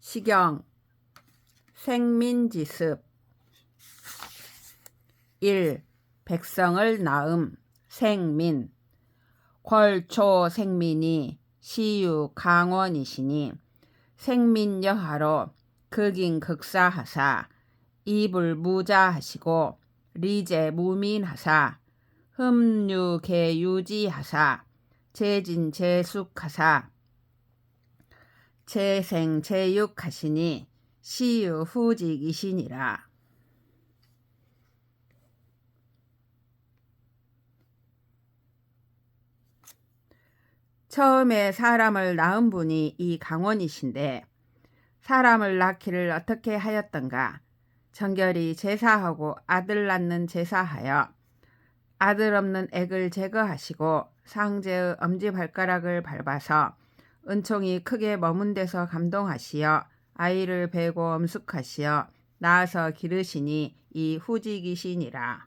시경 생민지습 1. 백성을 낳음 생민 궐초 생민이 시유 강원이시니 생민여하로 극인극사하사 이불 무자하시고 리제 무민하사 흠유계유지하사 제진제숙하사 제생제육하시니 시유 후직이시니라. 처음에 사람을 낳은 분이 이 강원이신데 사람을 낳기를 어떻게 하였던가? 정결히 제사하고 아들 낳는 제사하여 아들 없는 액을 제거하시고 상제의 엄지발가락을 밟아서 은총이 크게 머문 데서 감동하시어 아이를 베고 엄숙하시어 낳아서 기르시니 이 후직이시니라.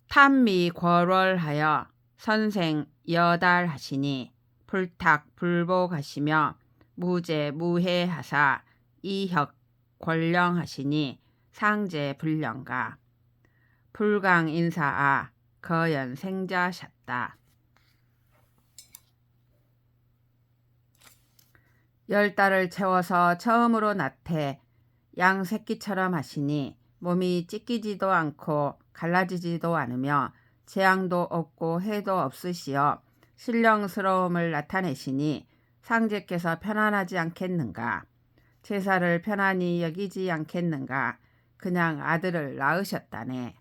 탐미 궐월하여 선생 여달하시니 불탁 불복하시며 무제 무해하사 이혁 권령하시니 상제 불령가 불강 인사아 거연 생자셨다. 10달을 채워서 처음으로 낳되 양 새끼처럼 하시니 몸이 찢기지도 않고 갈라지지도 않으며 재앙도 없고 해도 없으시어 신령스러움을 나타내시니 상제께서 편안하지 않겠는가? 제사를 편안히 여기지 않겠는가? 그냥 아들을 낳으셨다네.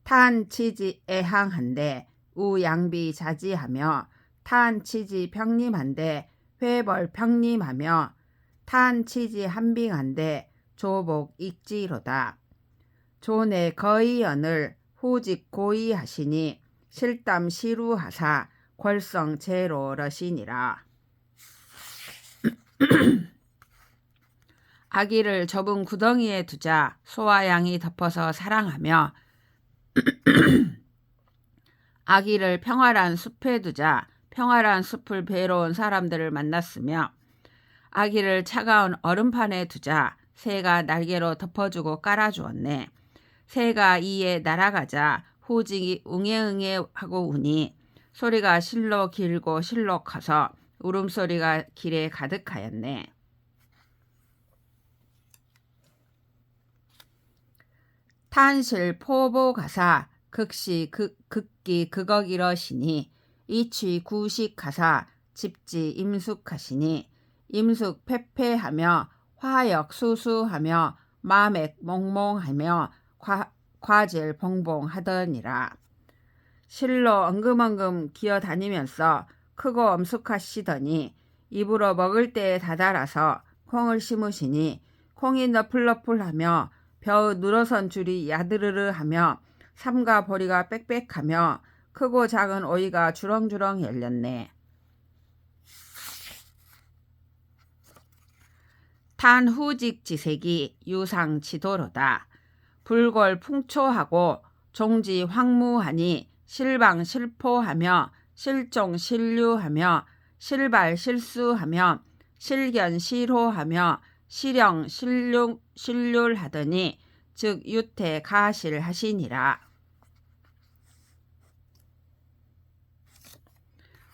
탄치지 애항한데 우양비 자지하며 탄치지 평림한데 회벌 평림하며 탄치지 한빙한데 조복 익지로다. 조내 거의연을 후직 고의하시니 실담 시루하사 궐성 제로러시니라. 아기를 좁은 구덩이에 두자 소와 양이 덮어서 사랑하며 아기를 평활한 숲에 두자 평활한 숲을 배로 온 사람들을 만났으며 아기를 차가운 얼음판에 두자 새가 날개로 덮어주고 깔아주었네. 새가 이에 날아가자 후직이 웅해웅해 하고 우니 소리가 실로 길고 실로 커서 울음소리가 길에 가득하였네. 탄실 포보가사 극시 극기 극억이러시니 이취 구식가사 집지 임숙하시니 임숙 패패하며 화역 수수하며 마맥 몽몽하며 과질 봉봉하더니라. 실로 엉금엉금 기어다니면서 크고 엄숙하시더니 입으로 먹을 때에 다다라서 콩을 심으시니 콩이 너풀너풀하며 벼의 늘어선 줄이 야드르르하며 삼가 보리가 빽빽하며 크고 작은 오이가 주렁주렁 열렸네. 탄후직 지색이 유상 지도로다. 불골 풍초하고 종지 황무하니 실방 실포하며 실종 실류하며 실발 실수하며 실견 실호하며 실령 실률하더니 즉 유태 가실하시니라.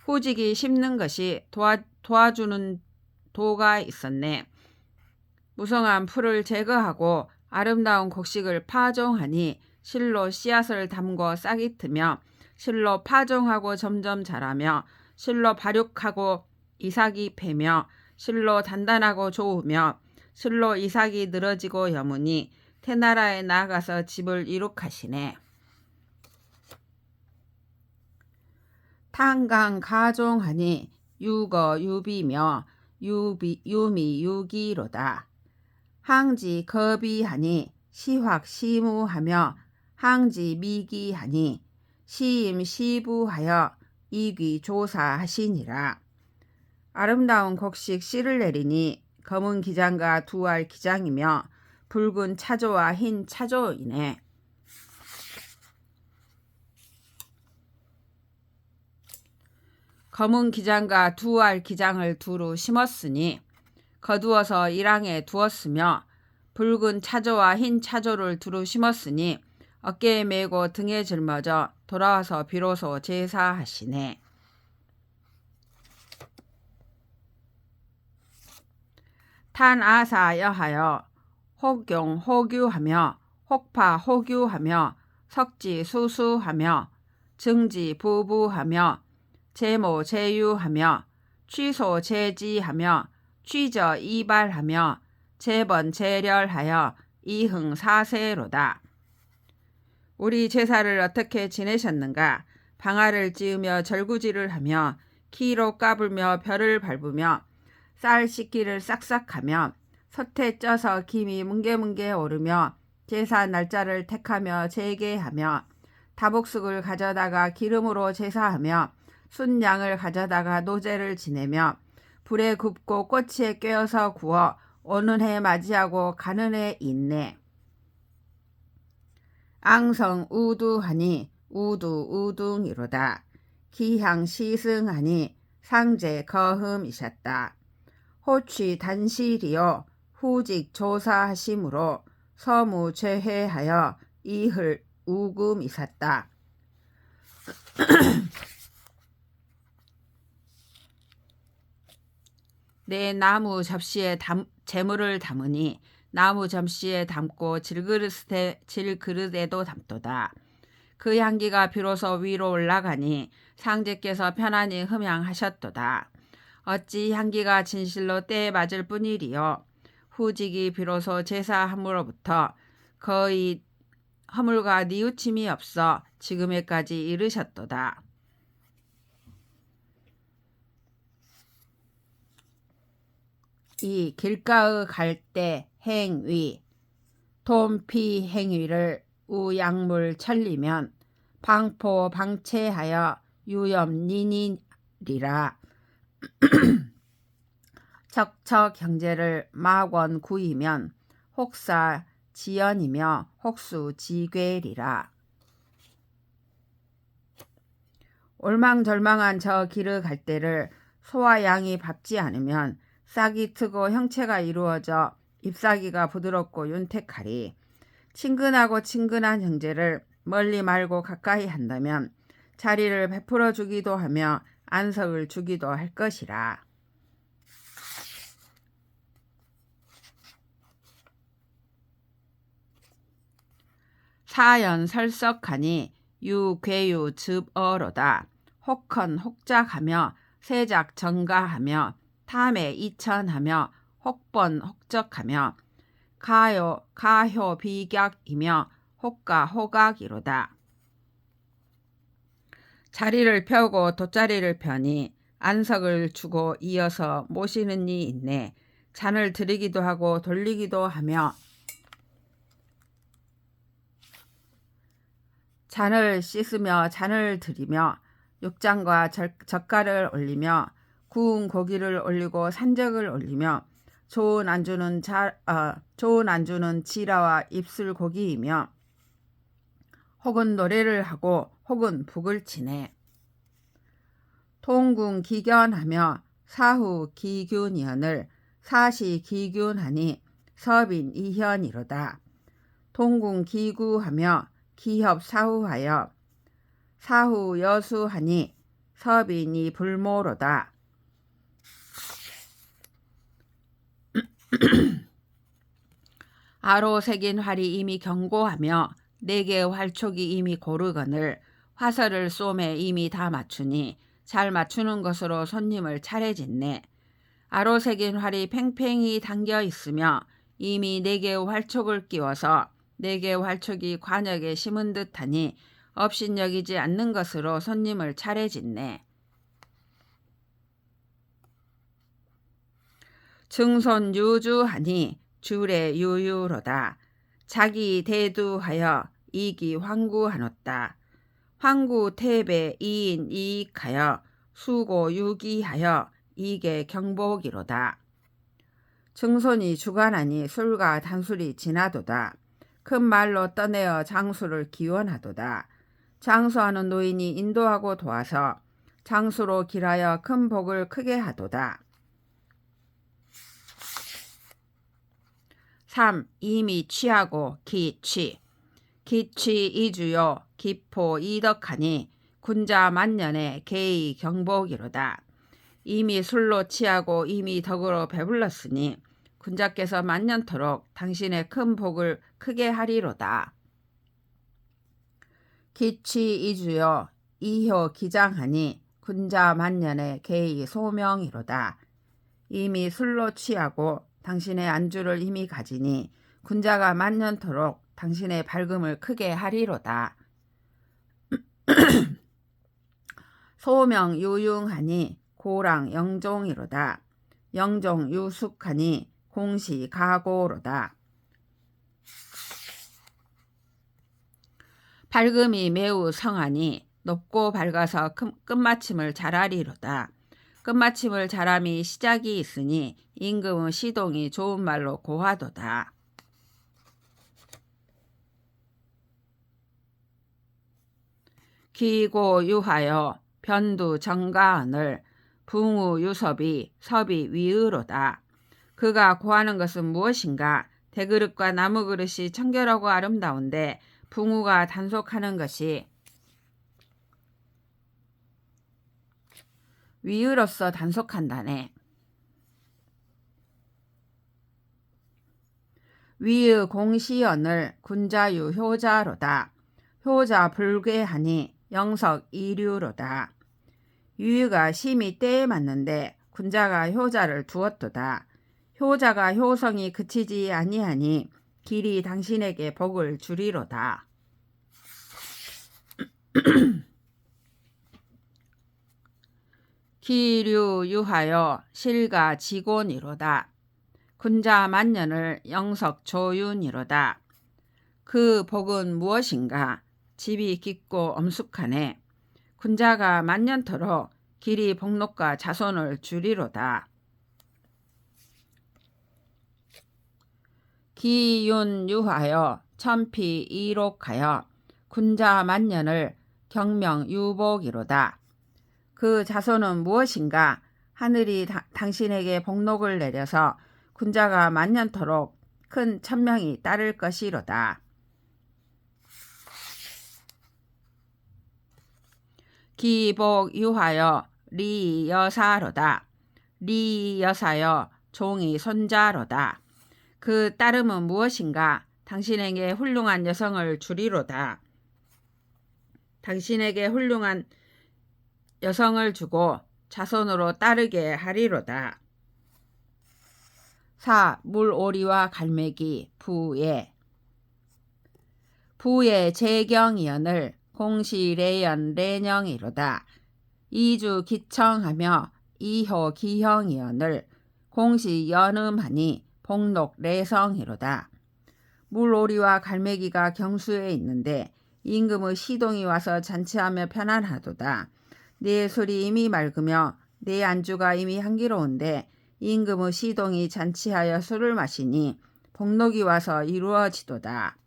후직이 심는 것이 도와주는 도가 있었네. 무성한 풀을 제거하고 아름다운 곡식을 파종하니 실로 씨앗을 담궈 싹이 트며 실로 파종하고 점점 자라며 실로 발육하고 이삭이 패며 실로 단단하고 좋으며 실로 이삭이 늘어지고 여무니 태나라에 나아가서 집을 이룩하시네. 탄강 가종하니 유거 유비며 유미 유기로다. 항지 거비하니 시확 시무하며 항지 미기하니 시임 시부하여 이귀 조사하시니라. 아름다운 곡식 씨를 내리니 검은 기장과 두알 기장이며 붉은 차조와 흰 차조이네. 검은 기장과 두 알 기장을 두루 심었으니 거두어서 일항에 두었으며 붉은 차조와 흰 차조를 두루 심었으니 어깨에 메고 등에 짊어져 돌아와서 비로소 제사하시네. 탄아사 여하여 혹용 호규하며 혹파 호규하며 석지 수수하며 증지 부부하며 제모 제유하며 취소 제지하며 취저 이발하며 제번 제렬하여 이흥 사세로다. 우리 제사를 어떻게 지내셨는가? 방아를 찧으며 절구질을 하며 키로 까불며 별을 밟으며 쌀 씻기를 싹싹하며 솥에 쪄서 김이 뭉게뭉게 오르며 제사 날짜를 택하며 제계하며 다복숙을 가져다가 기름으로 제사하며 순양을 가져다가 노제를 지내며 불에 굽고 꼬치에 꿰어서 구워 오는 해 맞이하고 가는 해 있네. 앙성 우두하니 우두 우둥이로다. 기향 시승하니 상제 거흠이셨다. 호취 단실이요 후직 조사하심으로 서무 죄해하여 이흘 우금이었다. 내 나무 접시에 재물을 담으니 나무 접시에 담고 질그릇에도 담도다. 그 향기가 비로소 위로 올라가니 상제께서 편안히 흠양하셨도다. 어찌 향기가 진실로 때에 맞을 뿐이리요. 후직이 비로소 제사함으로부터 거의 허물과 뉘우침이 없어 지금에까지 이르셨도다. 이 길가의 갈대 행위 돈피 행위를 우약물 천리면 방포 방체하여 유염니니리라. 척척 형제를 막원 구이면 혹사 지연이며 혹수 지괴리라. 올망절망한 저 길의 갈대를 소와 양이 밟지 않으면 싹이 트고 형체가 이루어져 잎사귀가 부드럽고 윤택하리. 친근하고 친근한 형제를 멀리 말고 가까이 한다면 자리를 베풀어 주기도 하며 안석을 주기도 할 것이라. 사연 설석하니 유괴유 즙어로다. 혹헌 혹작하며 세작 정가하며 탐에 이천하며 혹번 혹적하며 가효 비격이며 혹가 호각이로다. 자리를 펴고 돗자리를 펴니 안석을 주고 이어서 모시는 이 있네. 잔을 들이기도 하고 돌리기도 하며 잔을 씻으며 잔을 들이며 육장과 젓갈을 올리며 구운 고기를 올리고 산적을 올리며 좋은 안주는 지라와 입술고기이며 혹은 노래를 하고 혹은 북을 치네. 통궁 기견하며 사후 기균이언을 사시 기균하니 서빈 이현이로다. 통궁 기구하며 기협 사후하여 사후 여수하니 서빈이 불모로다. 아로 새긴 활이 이미 경고하며 네 개의 활촉이 이미 고르거늘 화살을 쏘매 이미 다 맞추니 잘 맞추는 것으로 손님을 차례짓네. 아로 새긴 활이 팽팽히 당겨 있으며 이미 네 개의 활촉을 끼워서 네 개의 활촉이 관역에 심은 듯하니 업신여기지 않는 것으로 손님을 차례짓네. 증손 유주하니 주례 유유로다. 자기 대두하여 이기 황구하노다. 황구 태배 이인 이익하여 수고 유기하여 이게 경복이로다. 증손이 주관하니 술과 단술이 지나도다. 큰 말로 떠내어 장수를 기원하도다. 장수하는 노인이 인도하고 도와서 장수로 길하여 큰 복을 크게 하도다. 3. 이미 취하고 기취. 기취 이주요 기포 이덕하니 군자 만년에 개의 경복이로다. 이미 술로 취하고 이미 덕으로 배불렀으니 군자께서 만년토록 당신의 큰 복을 크게 하리로다. 기취 이주요 이효 기장하니 군자 만년에 개의 소명이로다. 이미 술로 취하고 당신의 안주를 이미 가지니 군자가 만년토록 당신의 밝음을 크게 하리로다. 소명 유융하니 고랑 영종이로다. 영종 유숙하니 공시 가고로다. 밝음이 매우 성하니 높고 밝아서 끝마침을 잘하리로다. 끝마침을 잘함이 시작이 있으니 임금의 시동이 좋은 말로 고하도다. 기고 유하여 변두 정가언을 붕우 유섭이 섭이 위의로다. 그가 고하는 것은 무엇인가? 대그릇과 나무그릇이 청결하고 아름다운데 붕우가 단속하는 것이 위의로서 단속한다네. 위의 공시언을 군자유 효자로다. 효자 불괴하니 영석 이류로다. 유의가 심히 때에 맞는데 군자가 효자를 두었도다. 효자가 효성이 그치지 아니하니 길이 당신에게 복을 주리로다. 기류 유하여 실가 직원이로다. 군자 만년을 영석 조윤이로다. 그 복은 무엇인가? 집이 깊고 엄숙하네. 군자가 만년토록 길이 복록과 자손을 주리로다. 기윤 유하여 천피 이록하여 군자 만년을 경명 유복이로다. 그 자손은 무엇인가? 하늘이 당신에게 복록을 내려서 군자가 만년토록 큰 천명이 따를 것이로다. 기복 유하여 리여사로다. 리여사여 종이 손자로다. 그 따름은 무엇인가? 당신에게 훌륭한 여성을 주리로다. 당신에게 훌륭한 여성을 주고 자손으로 따르게 하리로다. 4. 물오리와 갈매기 부예. 부예 재경이언을 공시래연 래녕이로다. 이주 기청하며 이효 기형이언을 공시 연음하니 복록 래성이로다. 물오리와 갈매기가 경수에 있는데 임금의 시동이 와서 잔치하며 편안하도다. 내 술이 이미 맑으며 내 안주가 이미 향기로운데 임금의 시동이 잔치하여 술을 마시니 복록이 와서 이루어지도다.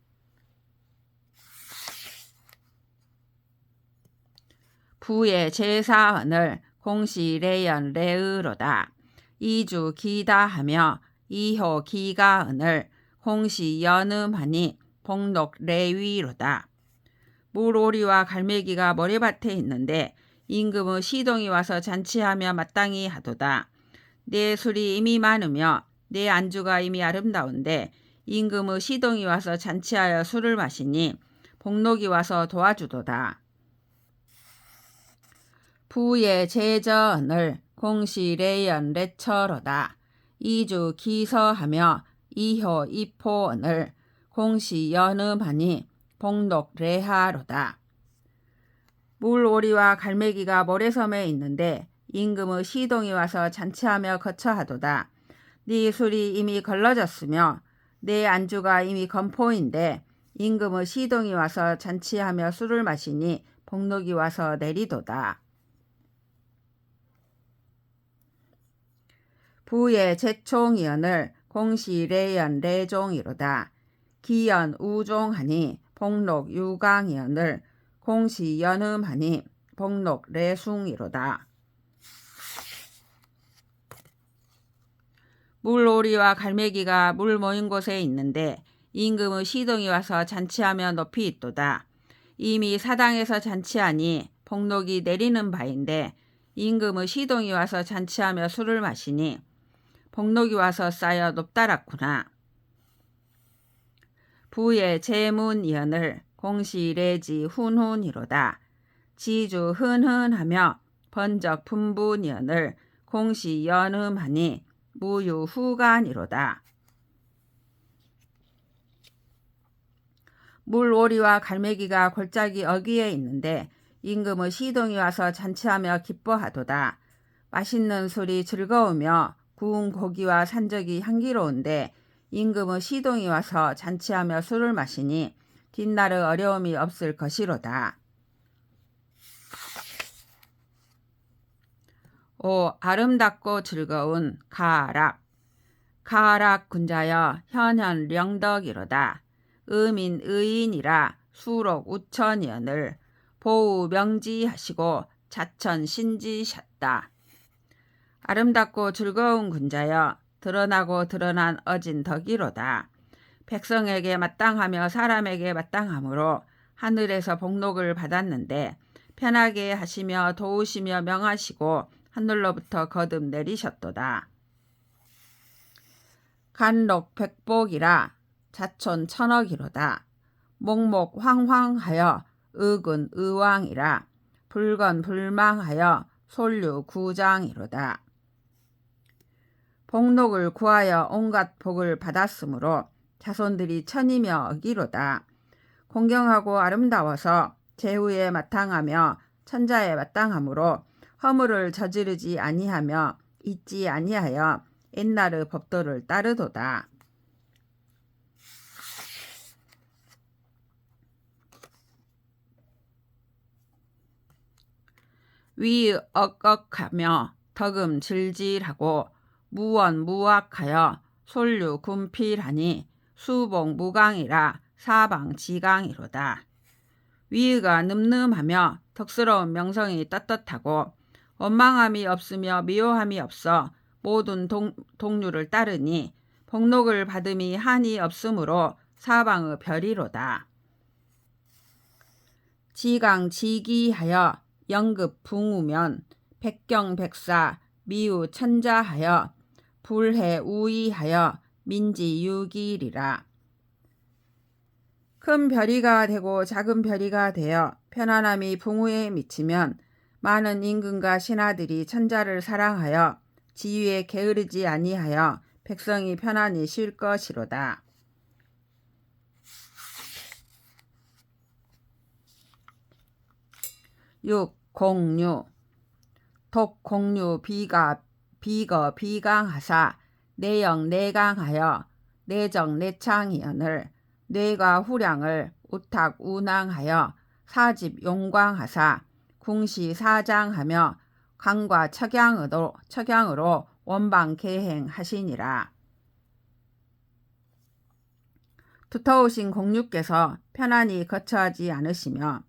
부의 제사언을 공시 래연 래의로다. 이주 기다하며 이효 기가언을 공시 연음하니 복록 래위로다. 물오리와 갈매기가 모래밭에 있는데 임금의 시동이 와서 잔치하며 마땅히 하도다. 내 술이 이미 많으며 내 안주가 이미 아름다운데 임금의 시동이 와서 잔치하여 술을 마시니 복록이 와서 도와주도다. 부의 제저언을 공시 래연 래처로다. 이주 기서하며 이효 이포언을 공시 연음하니 복록 래하로다. 물오리와 갈매기가 모래섬에 있는데 임금의 시동이 와서 잔치하며 거처하도다. 네 술이 이미 걸러졌으며 내 안주가 이미 건포인데 임금의 시동이 와서 잔치하며 술을 마시니 복록이 와서 내리도다. 부의 제총이언을 공시 래연 래종이로다. 기연 우종하니 복록 유강이언을 공시 연음하니 복록 레숭이로다. 물오리와 갈매기가 물 모인 곳에 있는데 임금의 시동이 와서 잔치하며 높이 있도다. 이미 사당에서 잔치하니 복록이 내리는 바인데 임금의 시동이 와서 잔치하며 술을 마시니 복록이 와서 쌓여 높달았구나. 부의 제문이언을 공시래지 훈훈이로다. 지주 흔흔하며 번적 분분이언을 공시연음하니 무유후간이로다. 물오리와 갈매기가 골짜기 어귀에 있는데 임금의 시동이 와서 잔치하며 기뻐하도다. 맛있는 술이 즐거우며 구운 고기와 산적이 향기로운데 임금의 시동이 와서 잔치하며 술을 마시니 뒷날의 어려움이 없을 것이로다. 오 아름답고 즐거운 가락. 가락 군자여 현현 령덕이로다. 의민 의인이라 수록 우천이언을 보우 명지하시고 자천 신지셨다. 아름답고 즐거운 군자여 드러나고 드러난 어진 덕이로다. 백성에게 마땅하며 사람에게 마땅하므로 하늘에서 복록을 받았는데 편하게 하시며 도우시며 명하시고 하늘로부터 거듭 내리셨도다. 간록 백복이라 자촌 천억이로다. 목목 황황하여 의군 의왕이라 불건 불망하여 솔류 구장이로다. 복록을 구하여 온갖 복을 받았으므로 자손들이 천이며 억이로다. 공경하고 아름다워서 제후에 마땅하며 천자에 마땅하므로 허물을 저지르지 아니하며 잊지 아니하여 옛날의 법도를 따르도다. 위 억억하며 덕음 질질하고 무원 무악하여 솔류 군필하니 수봉 무강이라 사방 지강이로다. 위의가 늠름하며 덕스러운 명성이 떳떳하고 원망함이 없으며 미워함이 없어 모든 동류를 따르니 복록을 받음이 한이 없으므로 사방의 별이로다. 지강지기하여 영급 붕우면 백경백사 미우 천자하여 불해 우이하여 민지유기리라. 큰 별이가 되고 작은 별이가 되어 편안함이 붕우에 미치면 많은 임금과 신하들이 천자를 사랑하여 지위에 게으르지 아니하여 백성이 편안히 쉴 것이로다. 육공류 독공류 비거 비강하사 내영 내강하여 내정 내창이언을 뇌가 후량을 우탁 운항하여 사집 용광하사 궁시 사장하며 강과 척양으로 원방 계행하시니라. 두터우신 공유께서 편안히 거처하지 않으시며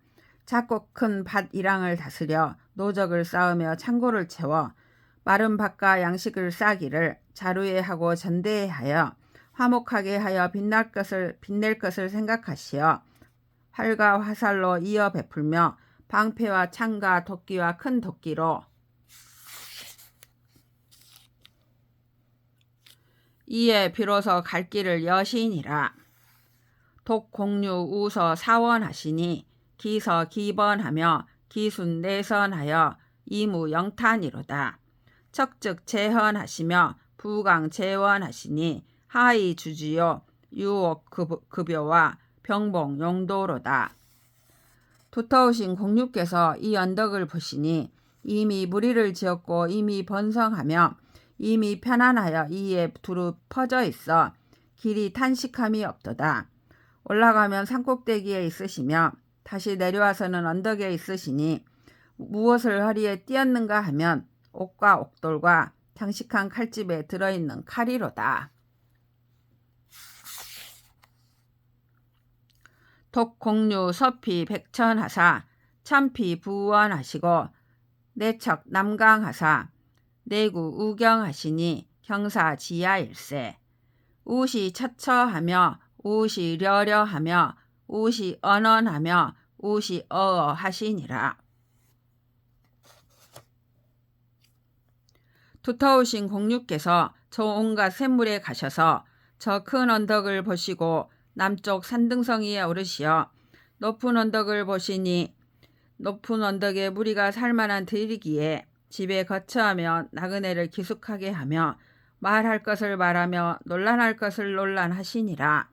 작고 큰 밭 일항을 다스려 노적을 쌓으며 창고를 채워 마른 밭과 양식을 싸기를 자루에 하고 전대에 하여 화목하게 하여 빛낼 것을 생각하시어 활과 화살로 이어 베풀며 방패와 창과 도끼와 큰 도끼로 이에 비로소 갈 길을 여시니라. 독공류 우서 사원하시니 기서 기번하며 기순 내선하여 이무 영탄이로다. 척즉 재헌하시며 부강 재원하시니 하이 주지요 유옥 급여와 병봉 용도로다. 두터우신 공유께서 이 언덕을 보시니 이미 무리를 지었고 이미 번성하며 이미 편안하여 이에 두루 퍼져 있어 길이 탄식함이 없도다. 올라가면 산꼭대기에 있으시며 다시 내려와서는 언덕에 있으시니 무엇을 허리에 띄었는가 하면 옥과 옥돌과 장식한 칼집에 들어있는 칼이로다. 독공류 서피 백천하사 참피 부원하시고 내척 남강하사 내구 우경하시니 경사 지하일세. 우시 처처하며 우시 려려하며 우시 언언하며 우시 어어하시니라. 두터우신 공유께서 저 온갖 샘물에 가셔서 저 큰 언덕을 보시고 남쪽 산등성 위에 오르시어 높은 언덕을 보시니 높은 언덕에 무리가 살만한 들이기에 집에 거처하며 나그네를 기숙하게 하며 말할 것을 말하며 논란할 것을 논란하시니라.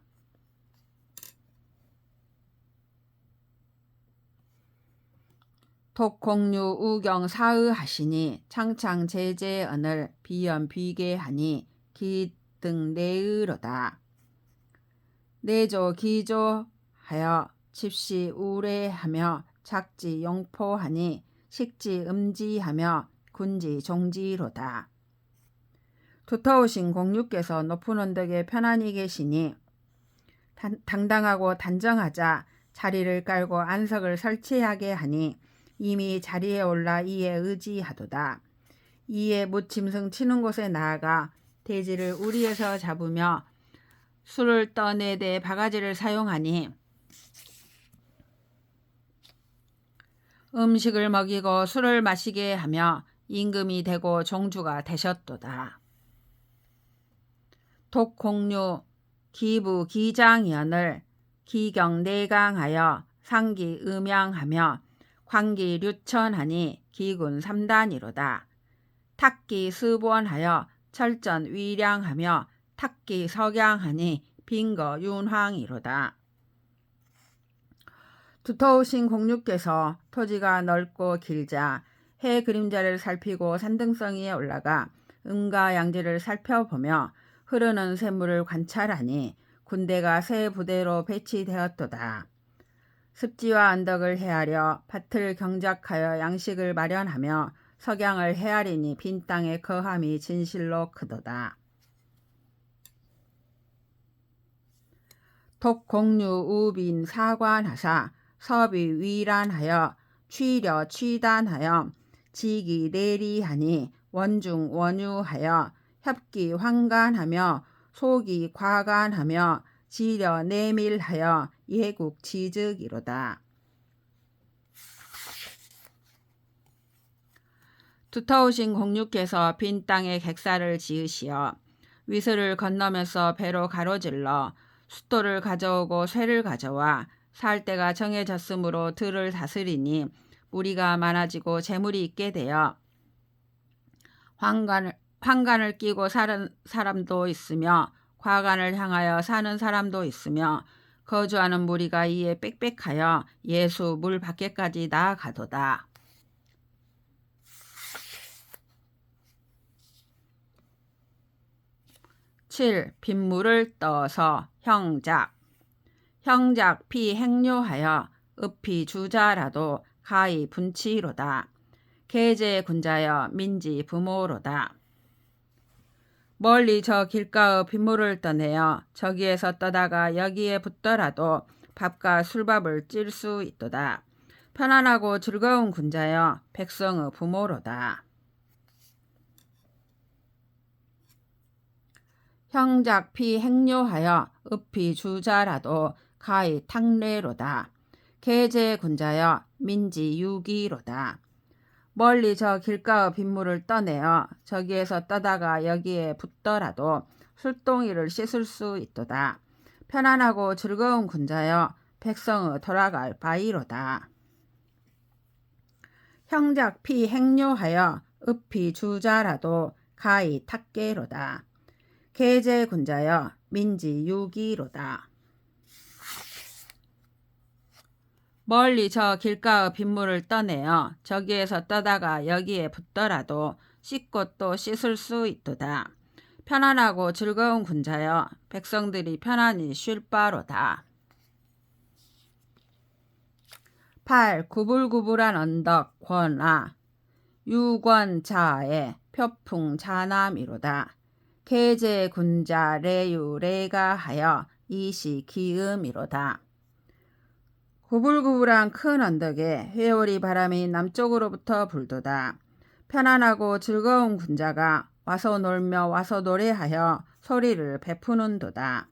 독공유 우경 사의하시니 창창 제제언을 비연 비계하니 기등 내의로다. 내조 기조하여 집시 우례하며 작지 용포하니 식지 음지하며 군지 종지로다. 두터우신 공유께서 높은 언덕에 편안히 계시니 당당하고 단정하자 자리를 깔고 안석을 설치하게 하니 이미 자리에 올라 이에 의지하도다. 이에 무짐승 치는 곳에 나아가 돼지를 우리에서 잡으며 술을 떠내되 바가지를 사용하니 음식을 먹이고 술을 마시게 하며 임금이 되고 종주가 되셨도다. 독공유 기부 기장연을 기경 내강하여 상기 음양하며 광기 류천하니 기군 3단이로다. 탁기 스본하여 철전 위량하며 탁기 석양하니 빈거 윤황이로다. 두터우신 공유께서 토지가 넓고 길자 해 그림자를 살피고 산등성 위에 올라가 음과 양지를 살펴보며 흐르는 샘물을 관찰하니 군대가 세 부대로 배치되었도다. 습지와 언덕을 헤아려 밭을 경작하여 양식을 마련하며 석양을 헤아리니 빈 땅의 거함이 진실로 크도다. 독공유 우빈 사관하사 서비 위란하여 취려 취단하여 지기 내리하니 원중 원유하여 협기 황간하며 소기 과간하며 지려 내밀하여 예국 지득이로다. 두터우신 공유께서 빈 땅에 객사를 지으시어 위스를 건너면서 배로 가로질러 숫돌을 가져오고 쇠를 가져와 살 때가 정해졌으므로 들을 다스리니 무리가 많아지고 재물이 있게 되어 황간을 끼고 사는 사람도 있으며 과간을 향하여 사는 사람도 있으며 거주하는 무리가 이에 빽빽하여 예수 물 밖에까지 나아가도다. 칠 빗물을 떠서 형작 피 행료하여 읍이 주자라도 가히 분치로다. 계제 군자여 민지 부모로다. 멀리 저 길가의 빗물을 떠내어 저기에서 떠다가 여기에 붙더라도 밥과 술밥을 찔 수 있도다. 편안하고 즐거운 군자여 백성의 부모로다. 형작 피 행료하여 읍이 주자라도 가히 탕례로다. 계제 군자여 민지 유기로다. 멀리 저 길가의 빗물을 떠내어 저기에서 떠다가 여기에 붙더라도 술동이를 씻을 수 있도다. 편안하고 즐거운 군자여 백성의 돌아갈 바위로다. 형작 피 행료하여 읍이 주자라도 가히 탁계로다. 계제 군자여 민지 유기로다. 멀리 저 길가의 빗물을 떠내어 저기에서 떠다가 여기에 붙더라도 씻고 또 씻을 수 있도다. 편안하고 즐거운 군자여 백성들이 편안히 쉴 바로다. 8. 구불구불한 언덕 권아 유권자의 표풍 자남이로다. 계제 군자 레유 레가하여 이시 기음이로다. 구불구불한 큰 언덕에 회오리 바람이 남쪽으로부터 불도다. 편안하고 즐거운 군자가 와서 놀며 와서 노래하여 소리를 베푸는도다.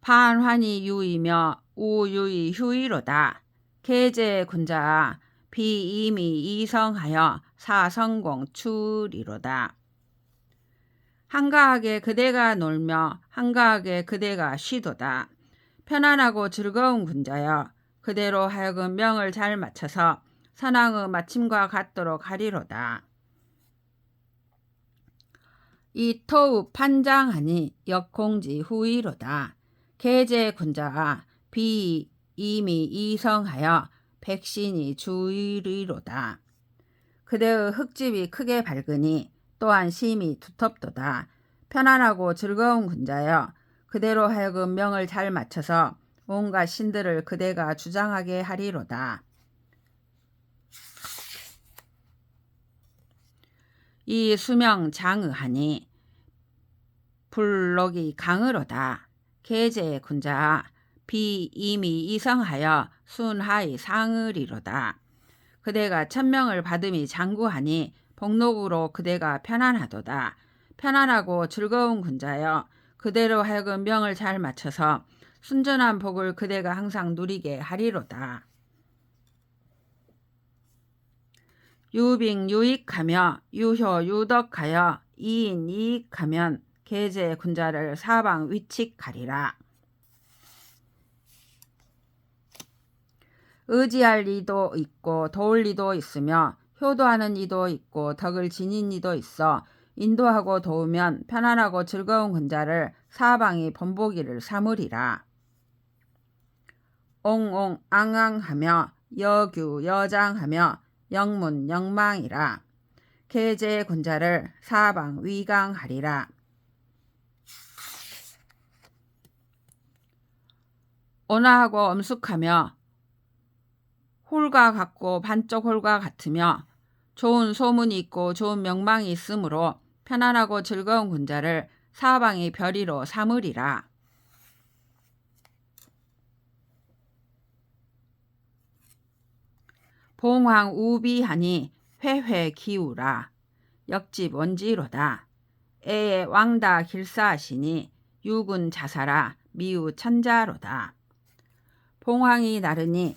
판환이 유이며 우유이 휴이로다. 계제 군자아 비이미 이성하여 사성공 추리로다. 한가하게 그대가 놀며 한가하게 그대가 쉬도다. 편안하고 즐거운 군자여 그대로 하여금 명을 잘 맞춰서 선왕의 마침과 같도록 하리로다. 이토우 판장하니 역공지 후이로다. 계제 군자아 비 이미 이성하여 백신이 주이리로다. 그대의 흙집이 크게 밝으니 또한 심이 두텁도다. 편안하고 즐거운 군자여 그대로 하여금 명을 잘 맞춰서 온갖 신들을 그대가 주장하게 하리로다. 이 수명 장의하니 불록이 강으로다. 계제 군자아 비 이미 이성하여 순하이 상으리로다. 그대가 천명을 받음이 장구하니 복록으로 그대가 편안하도다. 편안하고 즐거운 군자여 그대로 하여금 명을 잘 맞춰서 순전한 복을 그대가 항상 누리게 하리로다. 유빙 유익하며 유효 유덕하여 이인 이익하면 계제 군자를 사방 위칙하리라. 의지할 이도 있고 도울 이도 있으며 효도하는 이도 있고 덕을 지닌 이도 있어 인도하고 도우면 편안하고 즐거운 군자를 사방이 본보기를 삼으리라. 옹옹 앙앙하며 여규 여장하며 영문 영망이라. 계제 군자를 사방 위강하리라. 온화하고 엄숙하며 홀과 같고 반쪽 홀과 같으며 좋은 소문이 있고 좋은 명망이 있으므로 편안하고 즐거운 군자를 사방이 별이로 삼으리라. 봉황 우비하니 회회 기우라. 역집 원지로다. 애의 왕다 길사하시니 유군 자사라 미우 천자로다. 봉황이 나르니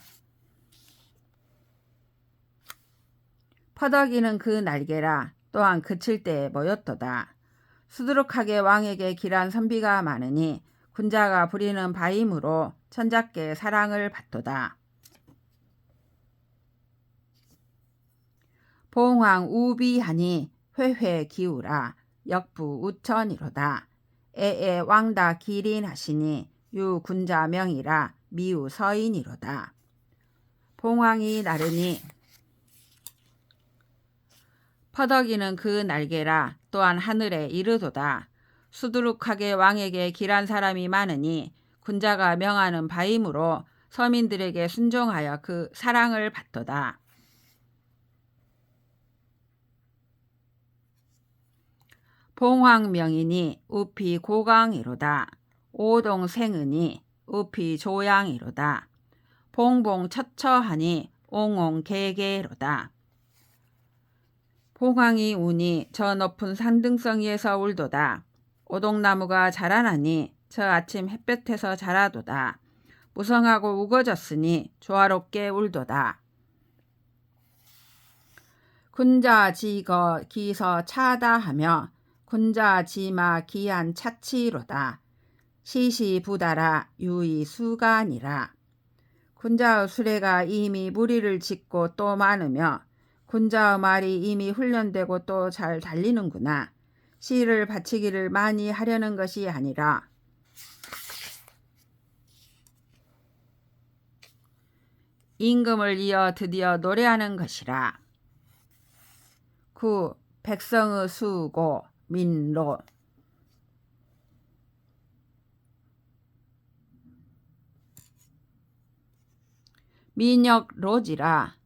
퍼덕이는 그 날개라. 또한 그칠 때에 모였도다. 수두룩하게 왕에게 길한 선비가 많으니 군자가 부리는 바임으로 천자께 사랑을 받도다. 봉황 우비하니 회회 기우라. 역부 우천이로다. 애애 왕다 기린하시니 유 군자 명이라 미우 서인이로다. 봉황이 나르니 퍼덕이는 그 날개라. 또한 하늘에 이르도다. 수두룩하게 왕에게 길한 사람이 많으니 군자가 명하는 바임으로 서민들에게 순종하여 그 사랑을 받도다. 봉황명이니 우피 고강이로다. 오동생은이 우피 조양이로다. 봉봉 처처하니 옹옹 개개로다. 봉황이 우니 저 높은 산등성이에서 울도다. 오동나무가 자라나니 저 아침 햇볕에서 자라도다. 무성하고 우거졌으니 조화롭게 울도다. 군자 지거 기서 차다하며 군자 지마 기한 차치로다. 시시부다라 유이 수간이라. 군자의 수레가 이미 무리를 짓고 또 많으며 군자의 말이 이미 훈련되고 또 잘 달리는구나. 시를 바치기를 많이 하려는 것이 아니라 임금을 이어 드디어 노래하는 것이라. 구 백성의 수고 민로. 민역로지라.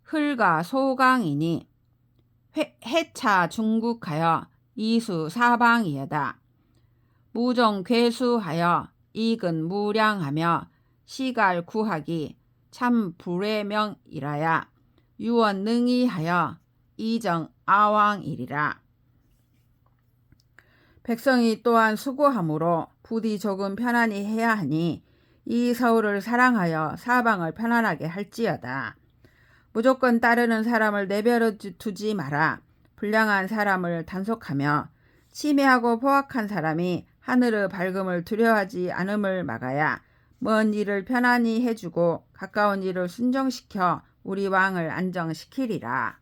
흘가 소강이니 해차 중국하여 이수 사방이여다. 무정괴수하여 이근 무량하며 시갈 구하기 참 불회명이라야 유언 능이하여 이정 아왕이리라. 백성이 또한 수고함으로 부디 조금 편안히 해야 하니 이 서울을 사랑하여 사방을 편안하게 할지어다. 무조건 따르는 사람을 내버려 두지 마라. 불량한 사람을 단속하며 치매하고 포악한 사람이 하늘의 밝음을 두려워하지 않음을 막아야 먼 일을 편안히 해주고 가까운 일을 순정시켜 우리 왕을 안정시키리라.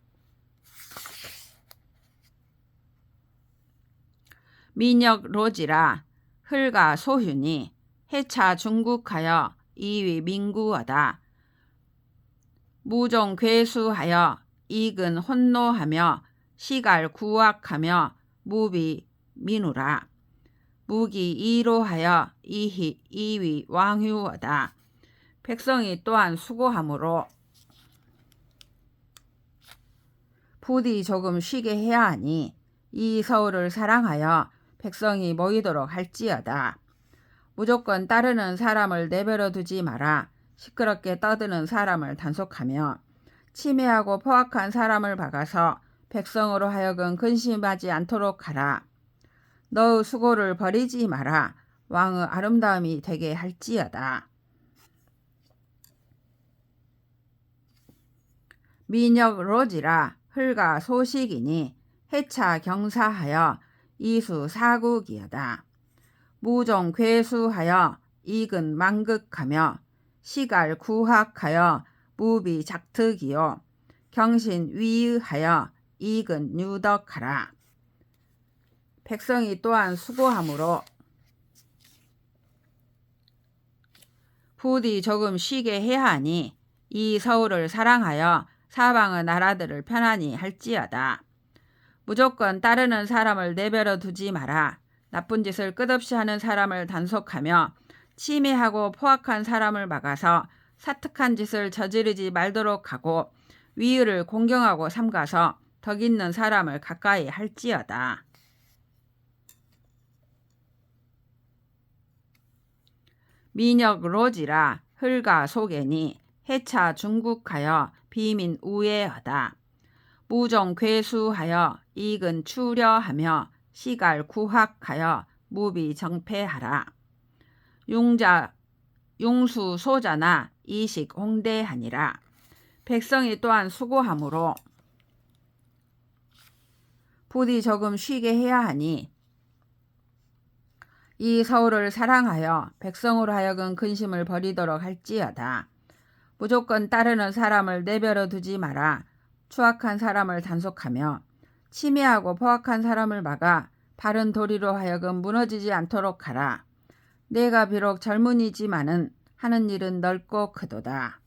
민역 로지라 흘가 소윤이 해차 중국하여 이위 민구하다. 무종 괴수하여 이근 혼노하며 시갈 구악하며 무비 민우라. 무기 이로하여 이위 왕휴하다. 백성이 또한 수고함으로 부디 조금 쉬게 해야 하니 이 서울을 사랑하여 백성이 모이도록 할지어다. 무조건 따르는 사람을 내버려 두지 마라. 시끄럽게 떠드는 사람을 단속하며 치매하고 포악한 사람을 박아서 백성으로 하여금 근심하지 않도록 하라. 너의 수고를 버리지 마라. 왕의 아름다움이 되게 할지어다. 민역 로지라 흘가 소식이니 해차 경사하여 이수 사국이여다. 무종 괴수하여 이근 망극하며 시갈 구학하여 무비 작특이요 경신 위의하여 이근 유덕하라. 백성이 또한 수고함으로 부디 조금 쉬게 해야 하니 이 서울을 사랑하여 사방의 나라들을 편안히 할지어다. 무조건 따르는 사람을 내버려 두지 마라. 나쁜 짓을 끝없이 하는 사람을 단속하며 치매하고 포악한 사람을 막아서 사특한 짓을 저지르지 말도록 하고 위의를 공경하고 삼가서 덕 있는 사람을 가까이 할지어다. 민역 로지라 흘가 소개니 해차 중국하여 비민 우애하다. 무종 괴수하여 이근 추려하며 시갈 구학하여 무비 정패하라. 용수 소자나 이식 홍대하니라. 백성이 또한 수고함으로 부디 조금 쉬게 해야 하니 이 서울을 사랑하여 백성으로 하여금 근심을 버리도록 할지어다. 무조건 따르는 사람을 내버려 두지 마라. 추악한 사람을 단속하며 치매하고 포악한 사람을 막아 바른 도리로 하여금 무너지지 않도록 하라. 내가 비록 젊은이지만은 하는 일은 넓고 크도다.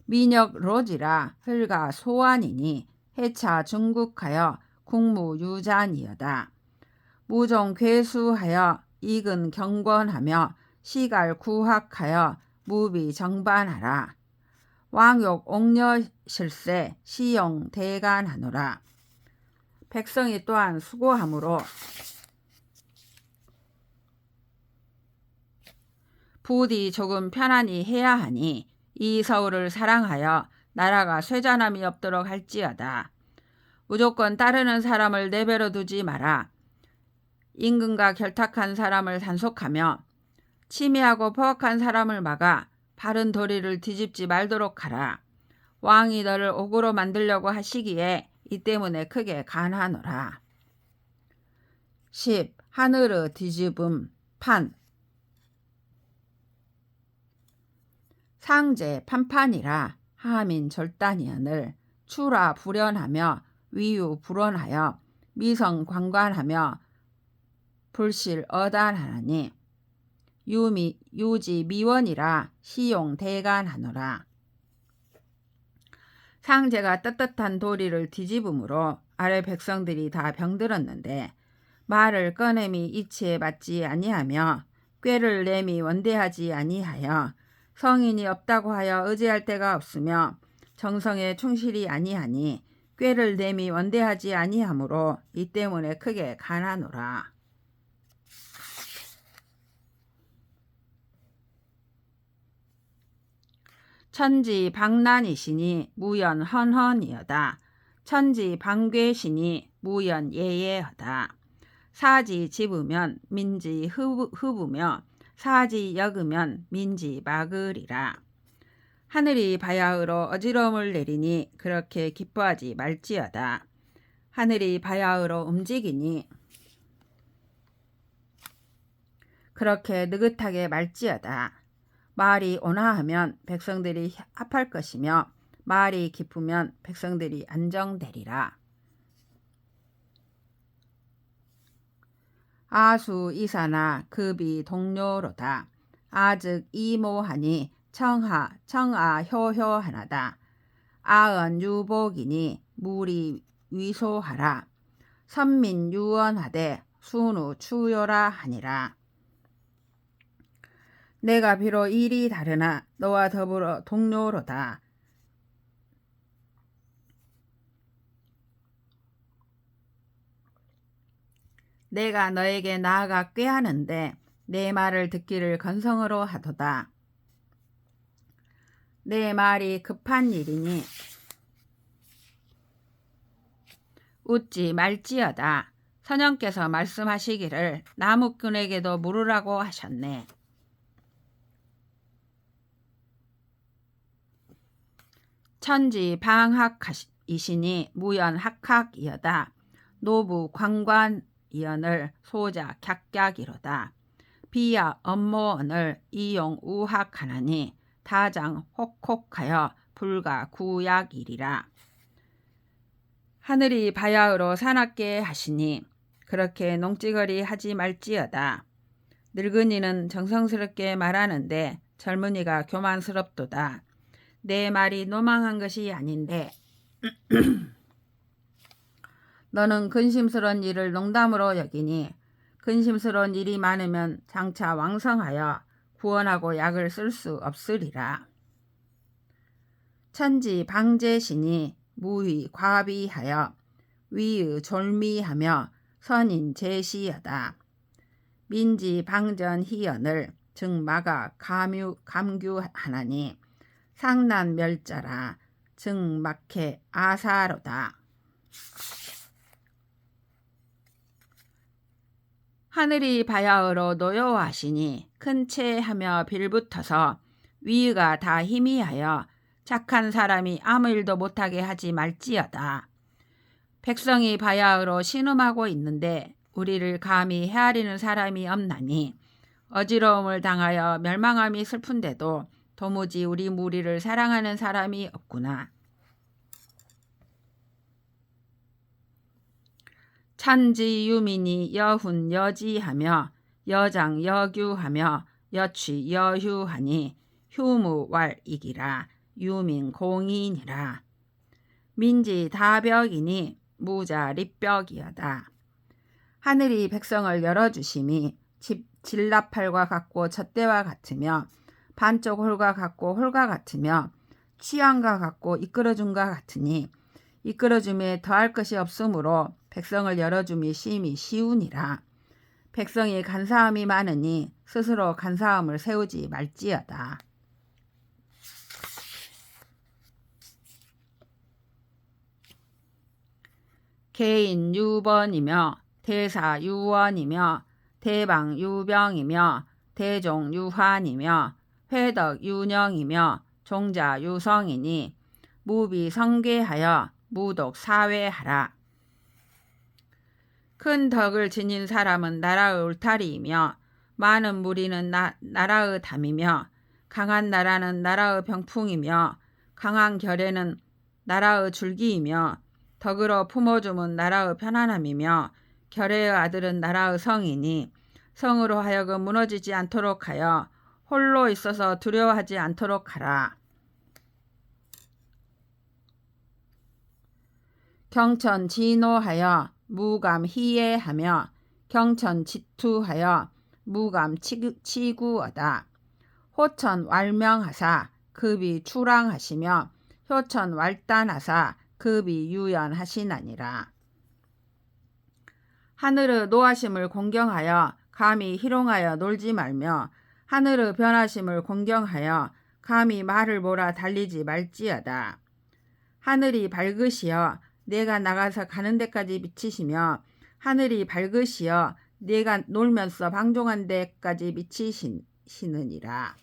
민역 로지라 흘가 소환이니 해차 중국하여 국무유잔이여다. 무종 괴수하여 이근 경권하며 시갈 구학하여 무비 정반하라. 왕욕 옥녀실세 시용 대간하노라. 백성이 또한 수고함으로 부디 조금 편안히 해야 하니 이 서울을 사랑하여 나라가 쇠잔함이 없도록 할지어다. 무조건 따르는 사람을 내버려 두지 마라. 임금과 결탁한 사람을 단속하며 치매하고 포악한 사람을 막아 바른 도리를 뒤집지 말도록 하라. 왕이 너를 옥으로 만들려고 하시기에 이 때문에 크게 간하노라. 10. 하늘의 뒤집음 판 상제 판판이라 하민 절단이언을 추라 불연하며 위유 불원하여 미성 관관하며 불실 어단하니 유지 미원이라 시용 대간하노라. 상제가 떳떳한 도리를 뒤집음으로 아래 백성들이 다 병들었는데 말을 꺼냄이 이치에 맞지 아니하며 꾀를 내미 원대하지 아니하여 성인이 없다고 하여 의지할 데가 없으며 정성에 충실이 아니하니 꾀를 내미 원대하지 아니하므로 이 때문에 크게 가나노라. 천지 방난이시니 무연 헌헌이여다. 천지 방괴시니 무연 예예하다. 사지 집으면 민지 흡으며 사지 역으면 민지 막으리라. 하늘이 바야흐로 어지러움을 내리니 그렇게 기뻐하지 말지어다. 하늘이 바야흐로 움직이니 그렇게 느긋하게 말지어다. 말이 온화하면 백성들이 합할 것이며 말이 깊으면 백성들이 안정되리라. 아수 이사나 급이 동료로다. 아즉 이모하니 청아 효효하나다. 아언 유복이니 무리 위소하라. 선민 유언하되 순우 추요라 하니라. 내가 비록 일이 다르나 너와 더불어 동료로다. 내가 너에게 나아가 꾀하는데 내 말을 듣기를 건성으로 하도다. 내 말이 급한 일이니 웃지 말지어다. 선영께서 말씀하시기를 나무꾼에게도 물으라고 하셨네. 천지 방학이시니 무연학학이여다. 노부 관관이언을 소자 객객이로다. 비야 업모언을 이용 우학하나니 다장 혹혹하여 불가 구약이리라. 하늘이 바야흐로 사납게 하시니 그렇게 농찌거리 하지 말지어다. 늙은이는 정성스럽게 말하는데 젊은이가 교만스럽도다. 내 말이 노망한 것이 아닌데 너는 근심스러운 일을 농담으로 여기니 근심스러운 일이 많으면 장차 왕성하여 구원하고 약을 쓸 수 없으리라. 천지 방제시니 무위 과비하여 위의 졸미하며 선인 제시하다. 민지 방전 희연을 증마가 감규하나니 상난 멸자라 증막해 아사로다. 하늘이 바야흐로 노여워하시니 큰 채하며 빌붙어서 위가 다 희미하여 착한 사람이 아무 일도 못하게 하지 말지어다. 백성이 바야흐로 신음하고 있는데 우리를 감히 헤아리는 사람이 없나니 어지러움을 당하여 멸망함이 슬픈데도 도무지 우리 무리를 사랑하는 사람이 없구나. 천지 유민이 여훈 여지하며 여장 여규하며 여취 여휴하니 휴무왈이기라. 유민 공인이라. 민지 다벽이니 무자 립벽이여다. 하늘이 백성을 열어주심이 질라팔과 같고 젖대와 같으며 반쪽 홀과 같고 홀과 같으며 취함과 같고 이끌어줌과 같으니 이끌어줌에 더할 것이 없으므로 백성을 열어줌이 심히 쉬우니라. 백성이 간사함이 많으니 스스로 간사함을 세우지 말지어다. 개인 유번이며 대사 유원이며 대방 유병이며 대종 유환이며 회덕 유령이며 종자 유성이니 무비 성계하여 무독 사회하라. 큰 덕을 지닌 사람은 나라의 울타리이며 많은 무리는 나라의 담이며 강한 나라는 나라의 병풍이며 강한 결의는 나라의 줄기이며 덕으로 품어줌은 나라의 편안함이며 결의의 아들은 나라의 성이니 성으로 하여금 무너지지 않도록 하여 홀로 있어서 두려워하지 않도록 하라. 경천 진호하여 무감 희애하며 경천 지투하여 무감 치구하다. 호천 왈명하사 급이 추랑하시며 효천 왈단하사 급이 유연하시나니라. 하늘의 노하심을 공경하여 감히 희롱하여 놀지 말며 하늘의 변하심을 공경하여 감히 말을 몰아 달리지 말지어다. 하늘이 밝으시어 내가 나가서 가는 데까지 비치시며 하늘이 밝으시어 내가 놀면서 방종한 데까지 비치시느니라.